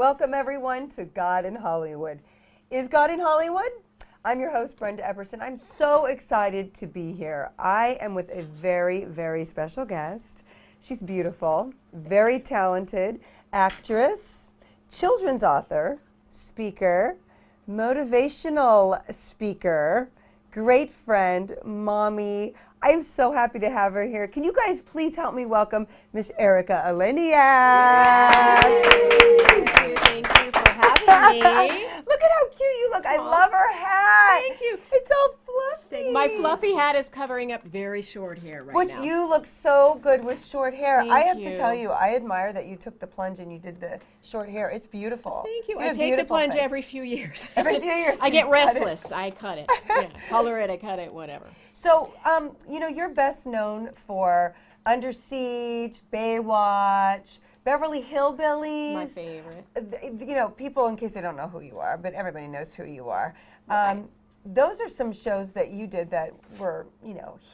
Welcome everyone to God in Hollywood. Is God in Hollywood? I'm your host, Brenda Epperson. I'm so excited to be here. I am with a very, very special guest. She's beautiful, very talented actress, children's author, speaker, motivational speaker, great friend, mommy. I'm so happy to have her here. Can you guys please help me welcome Miss Erika Eleniak? Thank you for having me. Look at how cute you look. I love her hat. Thank you. It's all fluffy. My fluffy hat is covering up very short hair right Which now. you look so good with short hair. Thank I have you. to tell you, I admire that you took the plunge and you did the short hair. It's beautiful. Thank you. You I have take the beautiful plunge face. every few years. Every few years I you get just cut it. restless. I cut it. Yeah. Color it, I cut it, whatever. So, you're best known for Under Siege, Baywatch, Beverly Hillbillies. My favorite. People, in case they don't know who you are, but everybody knows who you are. Right. Those are some shows that you did that were,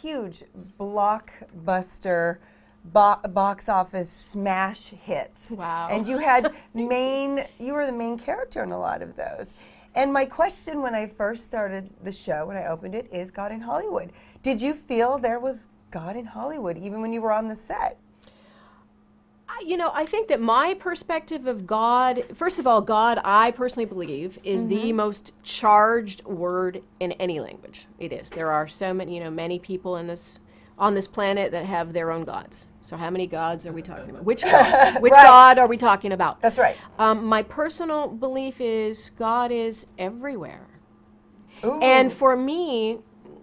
huge blockbuster box office smash hits. Wow. And you had you were the main character in a lot of those. And my question when I first started the show, when I opened it, is God in Hollywood. Did you feel there was God in Hollywood, even when you were on the set? I think that my perspective of God, first of all, God, I personally believe, is the most charged word in any language. It is. There are so many, many people on this planet that have their own gods. So how many gods are we talking about? Which God? Which Right. God are we talking about? That's right. My personal belief is God is everywhere. Ooh. And for me,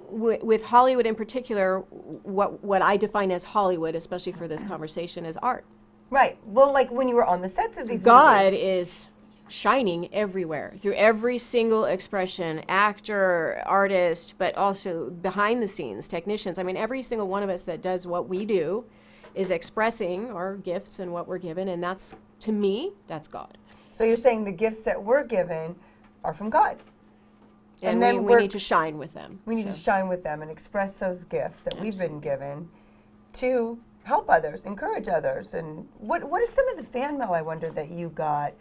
with Hollywood in particular, what I define as Hollywood, especially for this conversation, is art. Right. Well, like when you were on the sets of these God movies. is shining everywhere through every single expression, actor, artist, but also behind the scenes, technicians. I mean, every single one of us that does what we do is expressing our gifts and what we're given, and that's, to me, that's God. So you're saying the gifts that we're given are from God. And then we need to shine with them. We need to shine with them and express those gifts that we've been given to help others, encourage others. And what is some of the fan mail, I wonder, that you got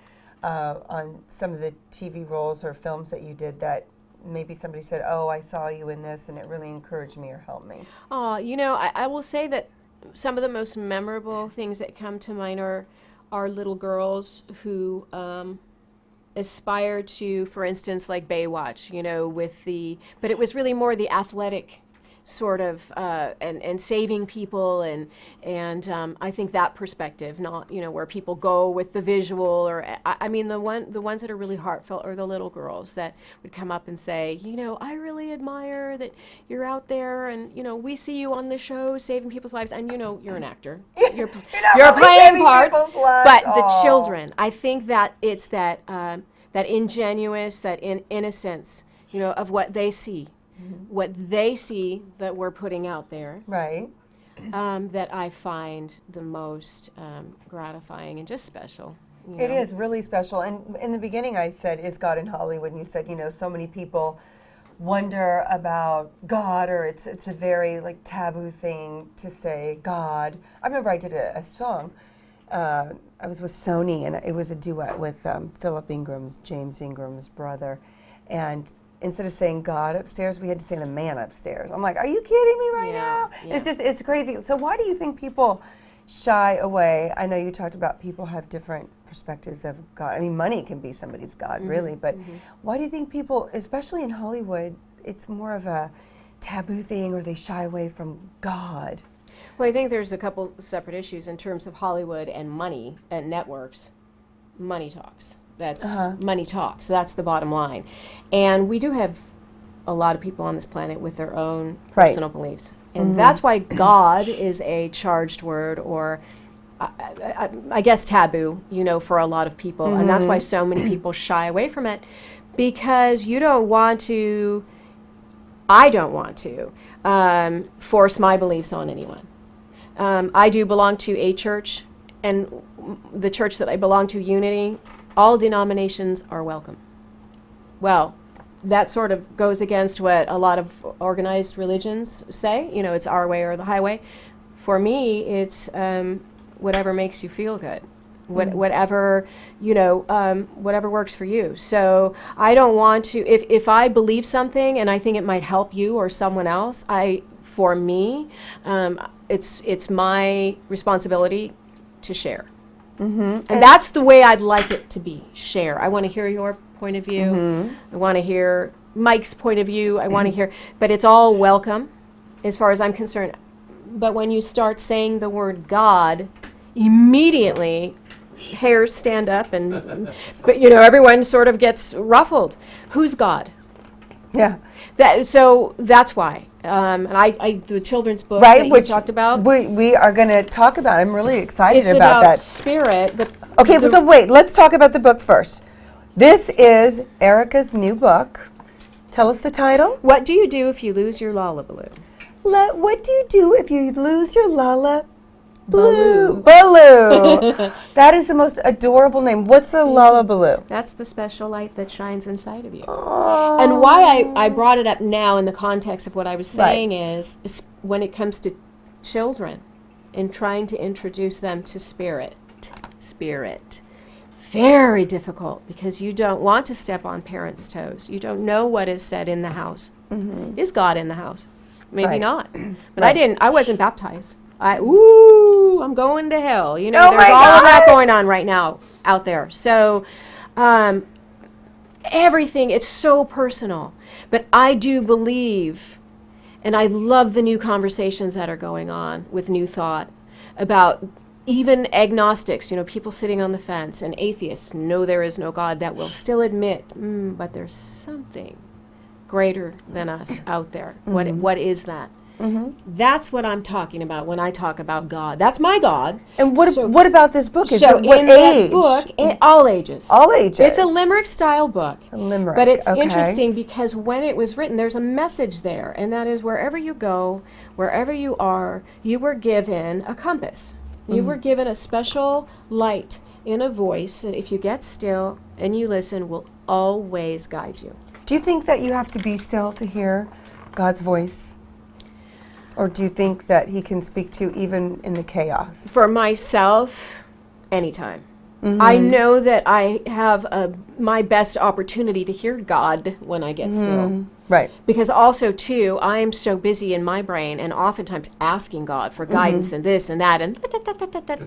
on some of the TV roles or films that you did that maybe somebody said, oh, I saw you in this and it really encouraged me or helped me? I will say that some of the most memorable things that come to mind are little girls who aspire to, for instance, like Baywatch, but it was really more the athletic sort of and saving people and I think that perspective, not where people go with the visual or I mean the ones that are really heartfelt are the little girls that would come up and say, I really admire that you're out there and we see you on the show saving people's lives and you're an actor, you're playing parts, but the children, I think that it's that ingenuous, that innocence, of what they see. What they see that we're putting out there, Right. that I find the most gratifying and just special. It is really special. And in the beginning I said, is God in Hollywood? And you said, so many people wonder about God, or it's a very taboo thing to say God. I remember I did a song. I was with Sony, and it was a duet with James Ingram's brother. And instead of saying God upstairs, we had to say the man upstairs. I'm like, are you kidding me right now? Yeah. It's crazy. So why do you think people shy away? I know you talked about people have different perspectives of God. I mean, money can be somebody's God, really, but why do you think people, especially in Hollywood, it's more of a taboo thing, or they shy away from God? Well, I think there's a couple separate issues in terms of Hollywood and money and networks. Money talks. That's money talks. That's the bottom line. And we do have a lot of people on this planet with their own personal beliefs. And that's why God is a charged word, or I guess taboo, for a lot of people. And that's why so many people shy away from it, because I don't want to force my beliefs on anyone. I do belong to a church, and the church that I belong to, Unity, all denominations are welcome. Well, that sort of goes against what a lot of organized religions say. It's our way or the highway. For me, it's whatever makes you feel good. whatever, whatever works for you. So I don't want to, if I believe something and I think it might help you or someone else, for me, it's my responsibility to share. And that's the way I'd like it to be, share. I want to hear your point of view. I want to hear Mike's point of view. I want to hear, but it's all welcome as far as I'm concerned. But when you start saying the word God, immediately hairs stand up but everyone sort of gets ruffled. Who's God? Yeah. So that's why. And the children's book Right, that you which talked about. we are going to talk about. I'm really excited It's about that. spirit. But Okay, so wait, let's talk about the book first. This is Erika's new book. Tell us the title. What do you do if you lose your lullabaloo? What do you do if you lose your lullabaloo? Baloo. Baloo. That is the most adorable name. What's a lullabaloo? That's the special light that shines inside of you. Oh. And why I brought it up now in the context of what I was saying is when it comes to children and trying to introduce them to spirit. Very difficult because you don't want to step on parents' toes. You don't know what is said in the house. Is God in the house? Maybe Right. not. But Right. I wasn't baptized. I'm going to hell. There's all my of that God. going on right now out there. So everything, it's so personal. But I do believe, and I love the new conversations that are going on with New Thought about even agnostics, people sitting on the fence, and atheists know there is no God that will still admit, but there's something greater than us out there. What is that? That's what I'm talking about when I talk about God. That's my God. And what about this book? Is So it what in age? that book, all ages. All ages. It's a limerick style book. A limerick. But it's okay. interesting because when it was written, there's a message there, and that is wherever you go, wherever you are, you were given a compass. You were given a special light in a voice that if you get still and you listen, will always guide you. Do you think that you have to be still to hear God's voice? Or do you think that he can speak to you even in the chaos? For myself, anytime. I know that I have my best opportunity to hear God when I get still. Right. Because also, too, I am so busy in my brain and oftentimes asking God for guidance and this and that and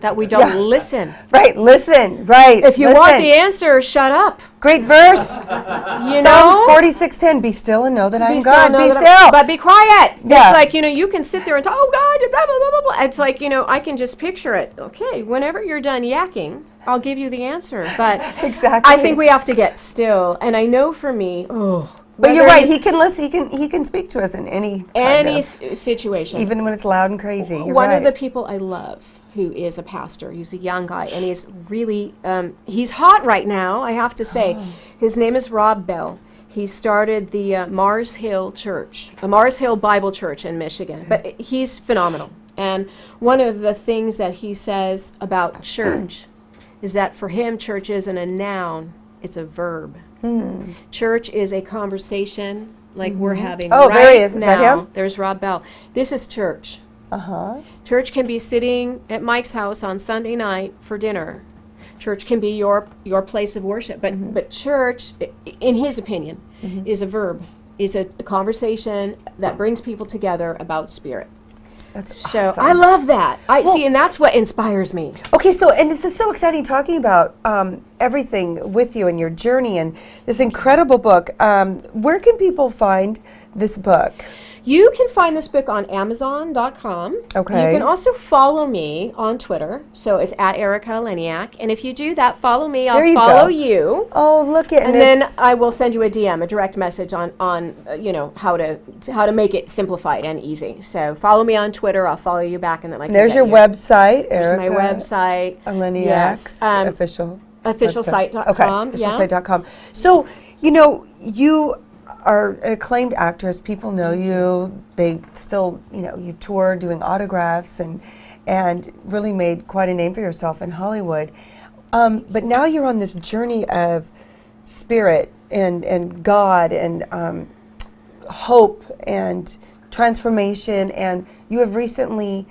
that we don't listen. Right, listen, right. If you want the answer, shut up. Great verse. You Psalms know? 46:10, be still and know that I am Be still, God. know Be that still. but be quiet. Yeah. It's like, you can sit there and talk, oh God, blah, blah, blah, blah, blah. It's like, I can just picture it. Okay, whenever you're done yakking, I'll give you the answer. But Exactly. I think we have to get still. And I know for me, But you're whether right, he can listen, he can speak to us in any kind any of, situation. even when it's loud and crazy. You're One right. of the people I love who is a pastor, he's a young guy, and he's really, he's hot right now, I have to say. His name is Rob Bell. He started the Mars Hill Church, a Mars Hill Bible Church in Michigan. But he's phenomenal. And one of the things that he says about church is that for him, church isn't a noun, it's a verb. Church is a conversation like we're having Oh, right there he is. Is now. that him? There's Rob Bell. This is church. Uh-huh. Church can be sitting at Mike's house on Sunday night for dinner. Church can be your place of worship. But church, in his opinion, is a verb, is a conversation that brings people together about spirit. That's So awesome. I love that. See, and that's what inspires me. Okay, and this is so exciting talking about everything with you and your journey and this incredible book. Where can people find this book? You can find this book on Amazon.com. Okay. You can also follow me on Twitter. So it's at Erika Eleniak. And if you do that, follow me. There I'll you follow go. you. Oh, look at And then I will send you a DM, a direct message on how to make it simplified and easy. So follow me on Twitter. I'll follow you back, and then I can there's get your you. website, There's Erika. my website. Eleniak's Yes. official. Officialsite.com. Okay, officialsite.com. So, you are an acclaimed actress. People know you. They still, you tour doing autographs and really made quite a name for yourself in Hollywood. But now you're on this journey of spirit and God and hope and transformation. And you have recently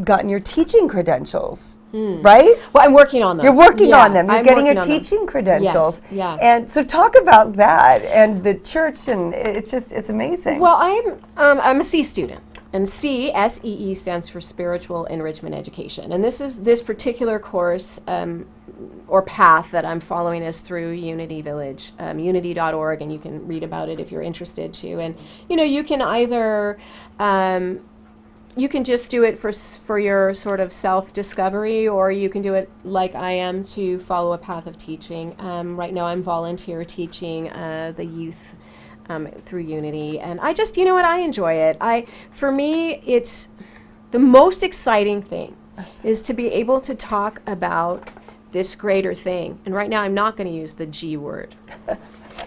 gotten your teaching credentials, right? Well, I'm working on them. You're working Yeah, on them. You're I'm getting your working on them. teaching credentials. Yes, yeah. And so talk about that and the church, and it's amazing. Well, I'm a C student, and C, SEE, stands for Spiritual Enrichment Education. And this particular course or path that I'm following is through Unity Village, unity.org, and you can read about it if you're interested to. And you can either you can just do it for your sort of self-discovery, or you can do it like I am to follow a path of teaching. Right now I'm volunteer teaching the youth through Unity, and I just, I enjoy it. For me, it's the most exciting thing is to be able to talk about this greater thing. And right now I'm not going to use the G word.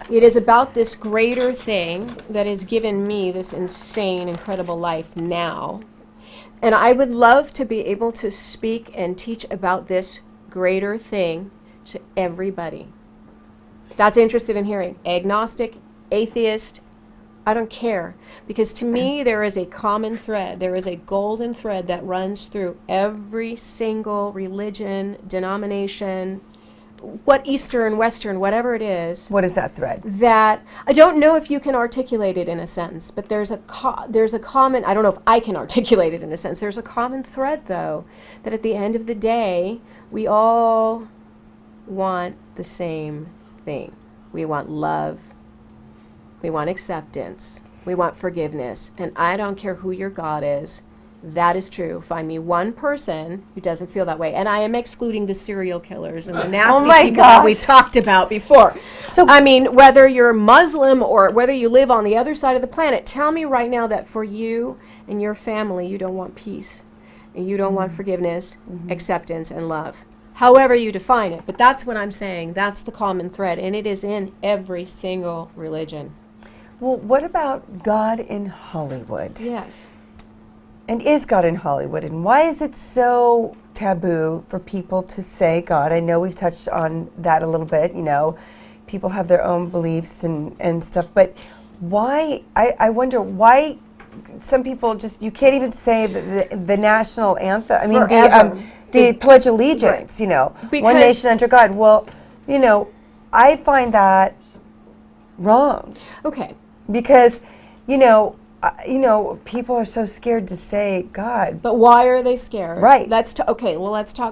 It is about this greater thing that has given me this insane, incredible life now. And I would love to be able to speak and teach about this greater thing to everybody that's interested in hearing. Agnostic, atheist, I don't care. Because to me, there is a common thread. There is a golden thread that runs through every single religion, denomination, what Eastern, Western, whatever it is. What is that thread? That I don't know if you can articulate it in a sentence, but there's a common, I don't know if I can articulate it in a sentence. There's a common thread, though, that at the end of the day, we all want the same thing. We want love. We want acceptance. We want forgiveness. And I don't care who your God is. That is true. Find me one person who doesn't feel that way. And I am excluding the serial killers and the nasty people that we've talked about before. So, I mean, whether you're Muslim or whether you live on the other side of the planet, tell me right now that for you and your family, you don't want peace. And you don't want forgiveness, acceptance, and love. However you define it. But that's what I'm saying. That's the common thread. And it is in every single religion. Well, what about God in Hollywood? Yes. And is God in Hollywood? And why is it so taboo for people to say God? I know we've touched on that a little bit. People have their own beliefs and stuff. But why, I wonder why some people just, you can't even say the national anthem. I mean, the Pledge of Allegiance, Because one nation under God. Well, I find that wrong. Okay. Because, people are so scared to say God. But why are they scared? Right. Let's talk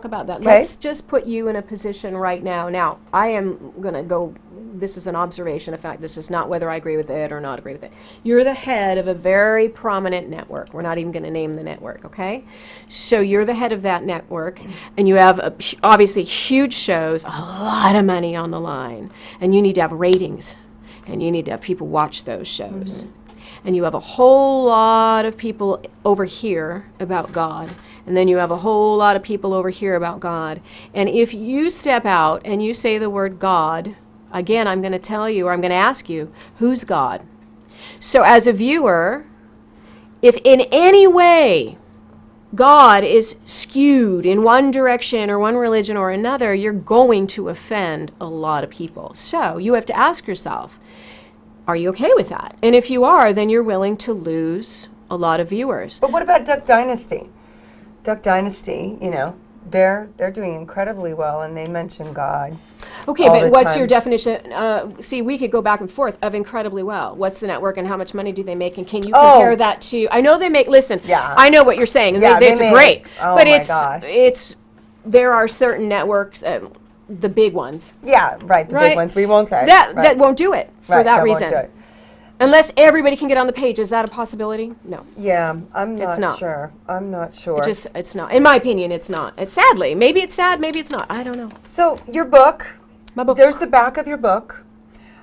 about that. Okay. Let's just put you in a position right now. Now, I am going to go, this is an observation of fact. This is not whether I agree with it or not agree with it. You're the head of a very prominent network. We're not even going to name the network, okay? So you're the head of that network, and you have obviously huge shows, a lot of money on the line, and you need to have ratings, and you need to have people watch those shows. And you have a whole lot of people over here about God, and then you have a whole lot of people over here about God. And if you step out and you say the word God, again, I'm going to tell you, or I'm going to ask you, who's God? So as a viewer, if in any way God is skewed in one direction or one religion or another, you're going to offend a lot of people. So you have to ask yourself, are you okay with that? And if you are, then you're willing to lose a lot of viewers. But what about Duck Dynasty? Duck Dynasty, they're doing incredibly well, and they mention God. Okay, but what's your definition? See, we could go back and forth of incredibly well. What's the network, and how much money do they make, and can you compare that to? I know they make. Listen, I know what you're saying. Yeah, it's great, but gosh. There are certain networks. The big ones. Yeah, right. The big ones. We won't say that won't do it for that reason. Won't do it. Unless everybody can get on the page, is that a possibility? No. Yeah, I'm not sure. I'm not sure. It's not. In my opinion, it's not. It's sadly, maybe it's sad, maybe it's not. I don't know. So your book. My book. There's the back of your book.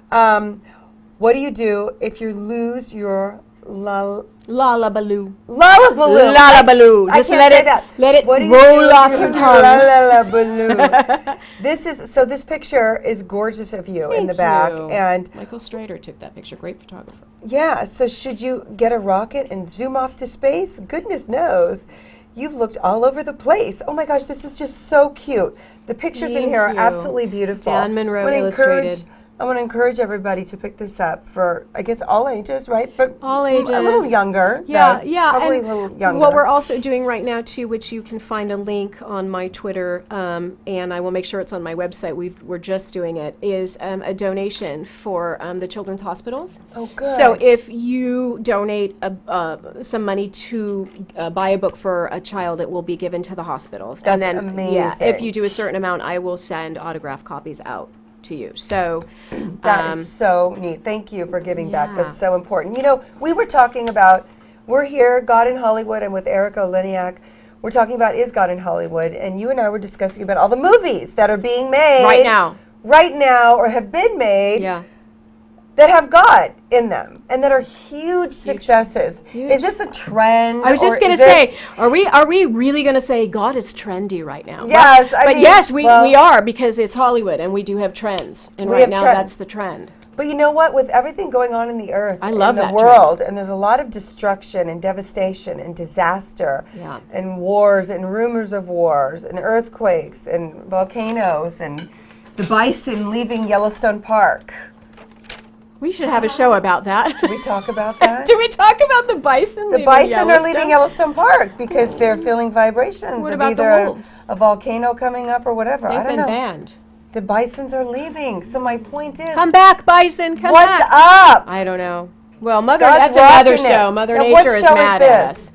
What do you do if you lose your Lullabaloo. Lullabaloo. Lullabaloo. Just let it roll off your tongue. Lullabaloo. This picture is gorgeous of you in the back. Thank you. And Michael Strader took that picture. Great photographer. Yeah, so should you get a rocket and zoom off to space? Goodness knows. You've looked all over the place. Oh my gosh, this is just so cute. The pictures in here are absolutely beautiful. Dan Monroe I would illustrated. encourage I want to encourage everybody to pick this up for, I guess, all ages, right? But All ages. a little younger. Yeah, though. yeah. Probably And a little younger. what we're also doing right now, too, which you can find a link on my Twitter, and I will make sure it's on my website. We're just doing it, is a donation for the children's hospitals. Oh, good. So if you donate some money to buy a book for a child, it will be given to the hospitals. That's and then, Yeah, amazing. if you do a certain amount, I will send autographed copies out to you. So That is so neat. Thank you for giving back. Yeah. That's so important. You know, we were talking about, we're here, God in Hollywood, and with Erika Eleniak, we're talking about Is God in Hollywood, and you and I were discussing about all the movies that are being made right now, or have been made, Yeah. that have God in them, and that are huge successes. Huge. Is this a trend? I was just or going to is this- say, are we really going to say God is trendy right now? Yes, But, I but mean, yes, we well- are, because it's Hollywood and we do have trends. And We right have now trends. that's the trend. But you know what? With everything going on in the earth, I love in the that world, and there's a lot of destruction and devastation and disaster, Yeah. and wars and rumors of wars and earthquakes and volcanoes and the bison leaving Yellowstone Park. We should have a show about that. Should we talk about that? Do we talk about the bison? The bison are leaving Yellowstone Park because they're feeling vibrations What of about the either wolves? a volcano coming up or whatever. They've I don't been know. banned. The bisons are leaving. So my point is, Come back, bison. Come what's back. up? I don't know. Well, God's that's another rocking it. show. Mother Now, what Nature is show is mad at this? us.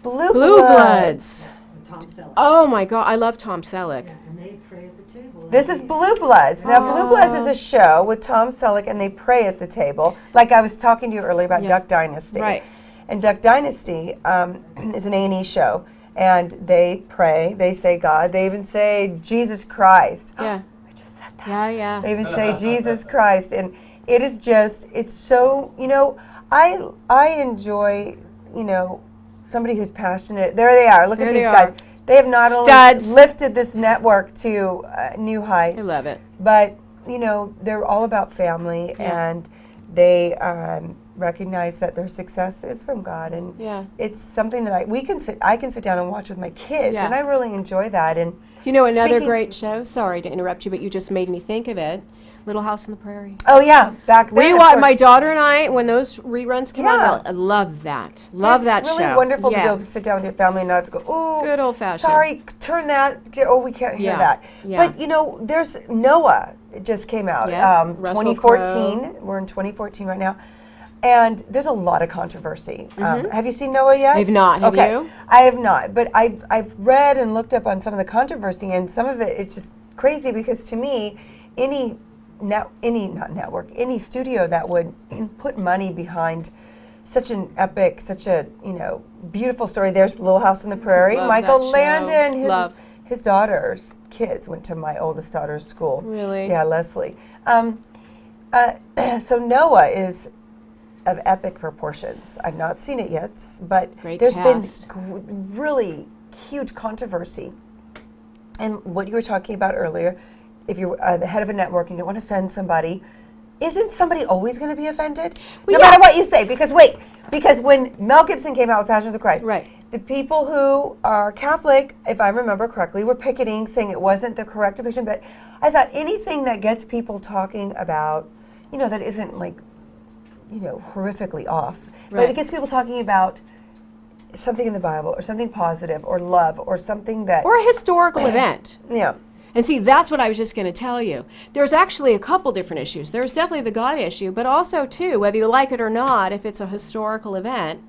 Blue Blue Bloods. Bloods. With Tom Selleck. Oh my God, I love Tom Selleck. And they pray at the table. This is Blue Bloods. Now, Blue Bloods is a show with Tom Selleck, and they pray at the table. Like I was talking to you earlier about Yeah. Duck Dynasty. Right. And Duck Dynasty is an A&E show, and they pray. They say God. They even say Jesus Christ. Yeah. I just said that. Yeah, yeah. They even say Jesus Christ, and it is just, it's so, you know, I enjoy, you know, somebody who's passionate. There they are. Look There at they these are. guys. They have not Studs. only lifted this network to new heights, I love it. but you know, they're all about family, Yeah. and they recognize that their success is from God, and Yeah. it's something that I can sit down and watch with my kids, Yeah. and I really enjoy that. And You know another Speaking- great show? Sorry to interrupt you, but you just made me think of it. Little House on the Prairie. oh yeah, back then, of Rewatch, course, my daughter and I, when those reruns came Yeah. on, I love that. Love that it's show. really wonderful to be Yeah. able to sit down with your family and not to go, oh, Good old-fashioned. sorry, turn that. Oh, we can't hear Yeah, that. yeah. But you know, there's Noah. It just came out. Yeah, Russell 2014. We're in 2014 right now, and there's a lot of controversy. Have you seen Noah yet? I've not. Have okay. you? I have not, but I've read and looked up on some of the controversy, and some of it it's just crazy because to me, any studio that would put money behind such an epic, such a beautiful story. There's Little House on the Prairie. Love Michael that show. Landon, Love. his daughter's kids went to my oldest daughter's school. Really? Yeah, Leslie. So Noah is of epic proportions. I've not seen it yet, but Great there's cast. been really huge controversy. And what you were talking about earlier, if you're the head of a network and you don't want to offend somebody, isn't somebody always going to be offended? Well, no yeah. matter what you say. Because when Mel Gibson came out with Passion of the Christ, Right. the people who are Catholic, if I remember correctly, were picketing, saying it wasn't the correct depiction. But I thought anything that gets people talking about, that isn't like, horrifically off, but Right. it gets people talking about something in the Bible or something positive or love or something that, Or a historical event. yeah. And see, that's what I was just going to tell you. There's actually a couple different issues. There's definitely the God issue, but also, too, whether you like it or not, if it's a historical event,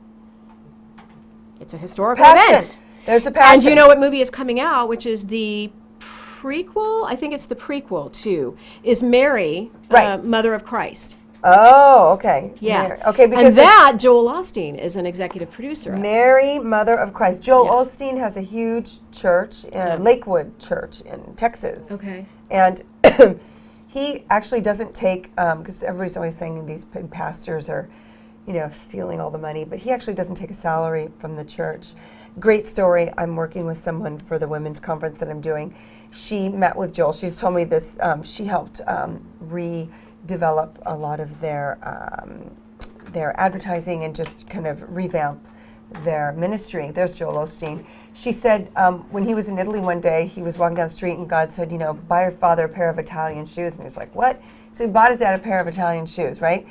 it's a historical Passion. event. There's the passion. And you know what movie is coming out, which is the prequel? I think it's the prequel, too, is Mary, Right. Mother of Christ. Oh, okay. Yeah. Mary. Okay, because and that, Joel Osteen is an executive producer of. Mary, Mother of Christ. Joel Yeah. Osteen has a huge church, Lakewood Church in Texas. Okay. And he actually doesn't take, because everybody's always saying these pastors are, stealing all the money, but he actually doesn't take a salary from the church. Great story. I'm working with someone for the women's conference that I'm doing. She met with Joel. She's told me this. She helped redevelop a lot of their advertising and just kind of revamp their ministry. There's Joel Osteen. She said when he was in Italy one day, he was walking down the street and God said, buy your father a pair of Italian shoes. And he was like, what? So he bought his dad a pair of Italian shoes, right?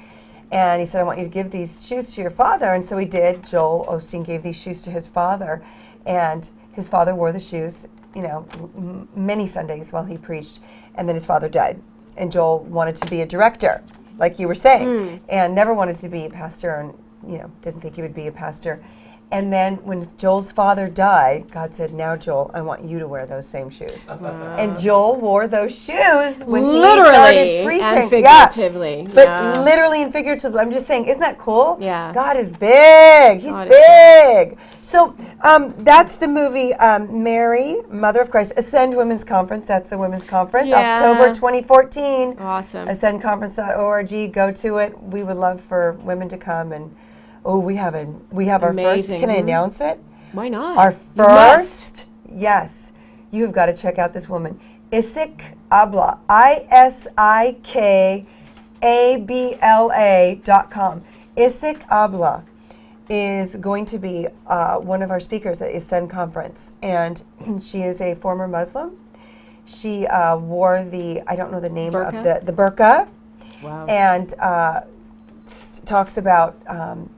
And he said, I want you to give these shoes to your father. And so he did. Joel Osteen gave these shoes to his father. And his father wore the shoes, many Sundays while he preached. And then his father died. And Joel wanted to be a director, like you were saying, and never wanted to be a pastor and, didn't think he would be a pastor. And then when Joel's father died, God said, now, Joel, I want you to wear those same shoes. Wow. And Joel wore those shoes when Literally he started preaching. and figuratively. But literally and figuratively. I'm just saying, isn't that cool? Yeah. God is big. He's God is big. So that's the movie Mary, Mother of Christ, Ascend Women's Conference. That's the women's conference. Yeah. October 2014. Awesome. AscendConference.org. Go to it. We would love for women to come and we have our first. Amazing. Can I announce it? Why not? Our You first. Yes, you have got to check out this woman, Isik Abla. ISIKABLA.com. Isik Abla is going to be one of our speakers at Ascend Conference, and she is a former Muslim. She wore I don't know the name Burqa? of the burqa, Wow. and talks about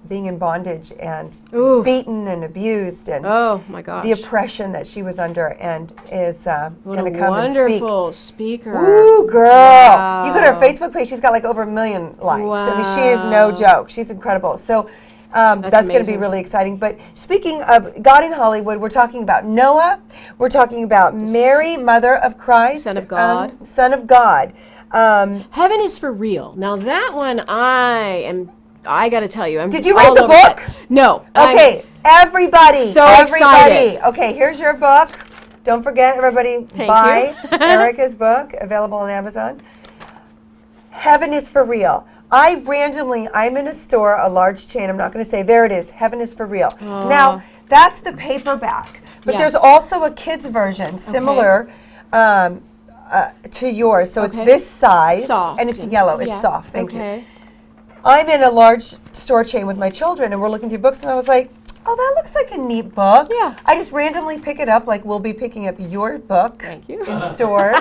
being in bondage and Oof. beaten and abused and Oh my gosh. the oppression that she was under, and is What going a to come and speak. wonderful speaker. Ooh, girl. Wow. You go to her Facebook page, she's got like over 1 million likes. I mean, she is Wow. no joke. She's incredible. So that's going to be amazing. really exciting. But speaking of God in Hollywood, we're talking about Noah. We're talking about Mary, Mother of Christ. Son of God. Son of God. Heaven is for real. Now that one, I got to tell you, I'm Did you all read the over that. book? No. Okay, everybody. so everybody. excited. Okay, here's your book. Don't forget, everybody, Thank buy you. Erika's book, available on Amazon. Heaven is for real. I'm in a store, a large chain, I'm not going to say, there it is, Heaven is for real. Aw. Now, that's the paperback, but Yeah. there's also a kid's version, similar to yours. So it's Okay. this size, Soft. and it's yellow, it's Yeah. soft, thank you. Okay. I'm in a large store chain with my children, and we're looking through books, and I was like, oh, that looks like a neat book. Yeah. I just randomly pick it up, like we'll be picking up your book Thank you. in stores.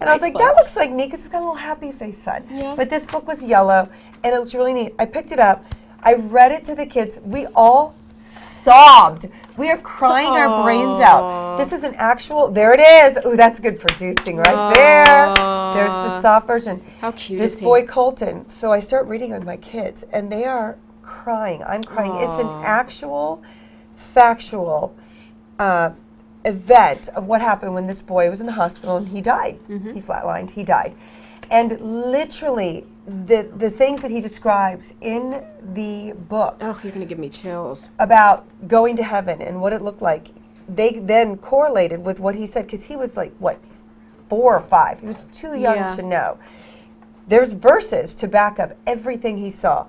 And I was like, book. that looks like neat, because it's got a little happy face sign. Yeah. But this book was yellow, and it looks really neat. I picked it up. I read it to the kids. We all sobbed. We are crying our brains out. Aw. This is an actual, there it is. Ooh, that's good producing right there. There's the soft version. How cute This is he? boy Colton. So I start reading with my kids, and they are crying. I'm crying. It's an Aw. actual, factual event of what happened when this boy was in the hospital and he died. Mm-hmm. He flatlined. He died, and literally the things that he describes in the book Oh, you're going to give me chills. about going to heaven and what it looked like, they then correlated with what he said, because he was like, what, 4 or 5? He was too young Yeah. to know. There's verses to back up everything he saw.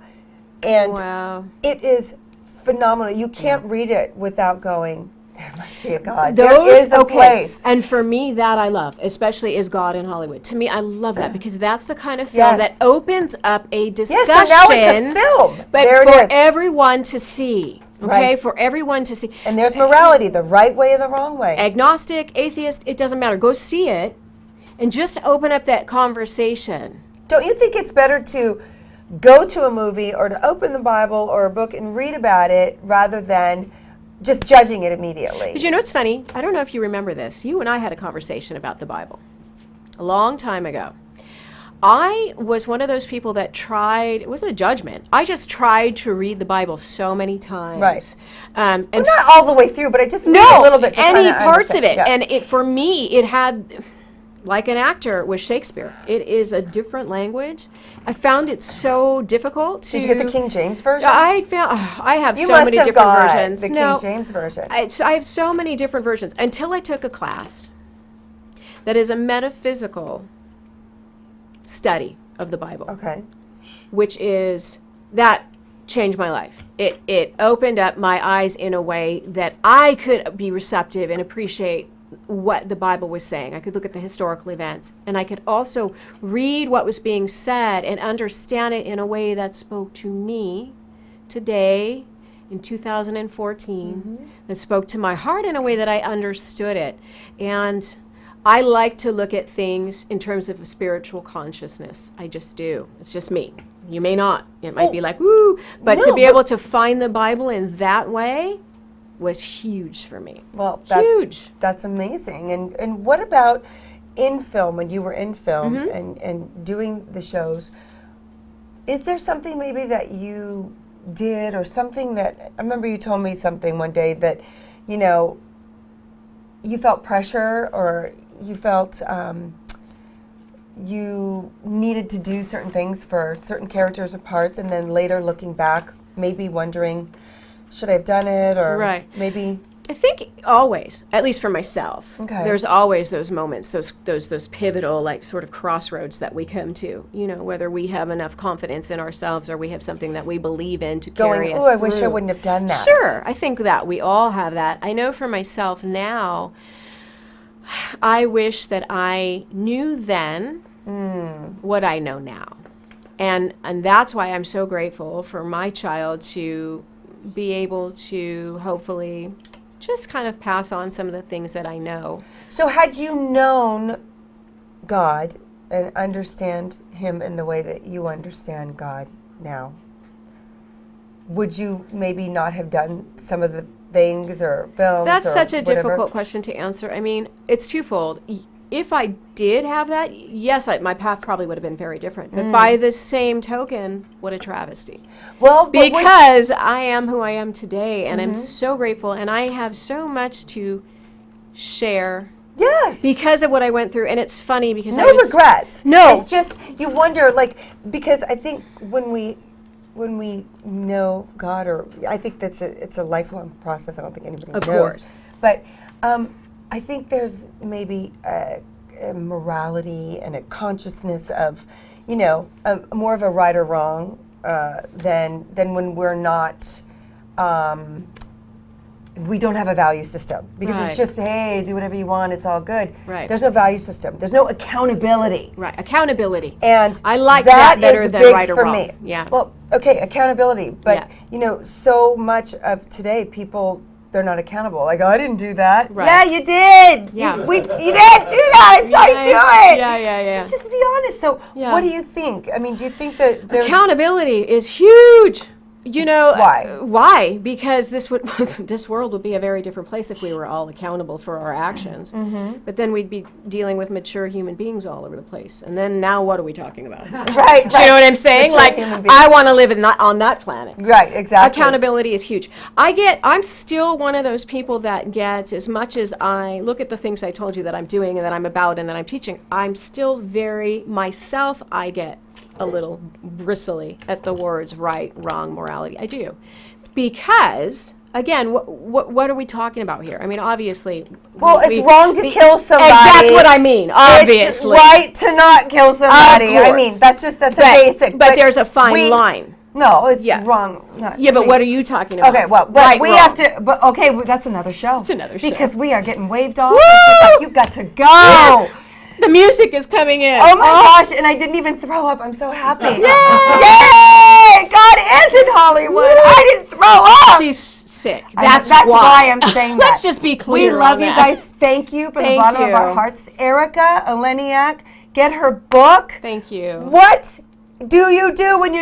And Wow. it is phenomenal. You can't read it without going, there must be a God. Those, there is a place. And for me, that I love, especially is God in Hollywood. To me, I love that because that's the kind of film Yes. that opens up a discussion. Yes, so now it's a film. But there for it is. everyone to see. Okay, Right. for everyone to see. And there's morality, the right way and the wrong way. Agnostic, atheist, it doesn't matter. Go see it and just open up that conversation. Don't you think it's better to go to a movie or to open the Bible or a book and read about it rather than just judging it immediately? But you know what's funny? I don't know if you remember this. You and I had a conversation about the Bible a long time ago. I was one of those people that tried, it wasn't a judgment, I just tried to read the Bible so many times. Right. And Well, not all the way through, but I just read no, a little bit to any kinda parts of understand. it. Yeah. And it, for me, it had, like an actor with Shakespeare, it is a different language. I found it so difficult to... Did you get the King James version? I found, I have You so must many have different got versions. the No, King James version. I have so many different versions until I took a class that is a metaphysical study of the Bible, Okay. which is, that changed my life. It opened up my eyes in a way that I could be receptive and appreciate what the Bible was saying. I could look at the historical events, and I could also read what was being said and understand it in a way that spoke to me today in 2014 that spoke to my heart in a way that I understood it. And I like to look at things in terms of a spiritual consciousness. I just do. It's just me. You may not. It might be like, woo. But No, to be but- able to find the Bible in that way was huge for me. Well, that's Huge. That's amazing. And what about in film, when you were in film Mm-hmm. and doing the shows? Is there something maybe that you did, or something that, I remember you told me something one day that, you know, you felt pressure, or you felt you needed to do certain things for certain characters or parts, and then later looking back, maybe wondering, should I have done it, or Right. maybe... I think always, at least for myself, Okay. there's always those moments, those pivotal, like, sort of crossroads that we come to. You know, whether we have enough confidence in ourselves or we have something that we believe in to carry Going, us oh, I wish I through. wouldn't have done that. Sure, I think that we all have that. I know for myself now, I wish that I knew then what I know now. And that's why I'm so grateful for my child to be able to hopefully just kind of pass on some of the things that I know. So had you known God and understand Him in the way that you understand God now, would you maybe not have done some of the things or films? That's or such a whatever? difficult question to answer. I mean, it's twofold. If I did have that, yes, my path probably would have been very different. But by the same token, what a travesty. Well, but when- Because I am who I am today, and I'm so grateful, and I have so much to share yes. because of what I went through. And it's funny because No I was regrets. No. It's just, you wonder, like, because I think when we know God, or I think it's a lifelong process. I don't think anybody Of knows. course. But I think there's maybe a morality and a consciousness of, you know, more of a right or wrong than when we're not. We don't have a value system because Right. it's just, hey, do whatever you want, it's all good. Right. There's no value system. There's no accountability. right. Accountability. And I like that better is than big right or for wrong. me. Yeah. Well, okay, accountability, but Yeah. you know, so much of today, people, they're not accountable. Like, oh, I didn't do that. Right. Yeah, you did. Yeah. You did do that. I saw you do it. Yeah. Let's just be honest. So, Yeah. what do you think? I mean, do you think that there? Accountability is huge. You know Why? Why? Because this world would be a very different place if we were all accountable for our actions. But then we'd be dealing with mature human beings all over the place. And then now, what are we talking about? Right. Do you know what I'm saying? Mature Like, human beings. I want to live on that planet. Right. Exactly. Accountability is huge. I'm still one of those people that gets, as much as I look at the things I told you that I'm doing and that I'm about and that I'm teaching, I'm still very myself. I get a little bristly at the words right, wrong, morality. I do. Because, again, what are we talking about here? I mean, obviously. Well, it's wrong to kill somebody. That's what I mean, obviously. It's right to not kill somebody. I course. mean, that's a But- basic. But there's a fine line. No, it's Yeah. wrong. Not- Yeah, but what are you talking about? Okay, well, but Right, we wrong. have to. But okay, that's another show. It's another show. Because we are getting waved off. It's just like, you got to go. The music is coming in. Oh my gosh! And I didn't even throw up. I'm so happy. Yay! God is in Hollywood. I didn't throw up. She's sick. That's That's why I'm saying that. Let's just be clear. We love on you that. guys. Thank you from the Thank bottom of our you. hearts. Erika, Eleniak, get her book. Thank you. What do you do when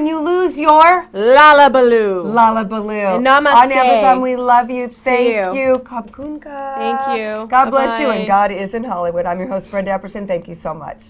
you lose your Lalabaloo. Lullabaloo? And namaste. On Amazon, we love you. Thank you. you. Kabkunka. Thank you. God bless you. Bye-bye. And God is in Hollywood. I'm your host, Brenda Epperson. Thank you so much.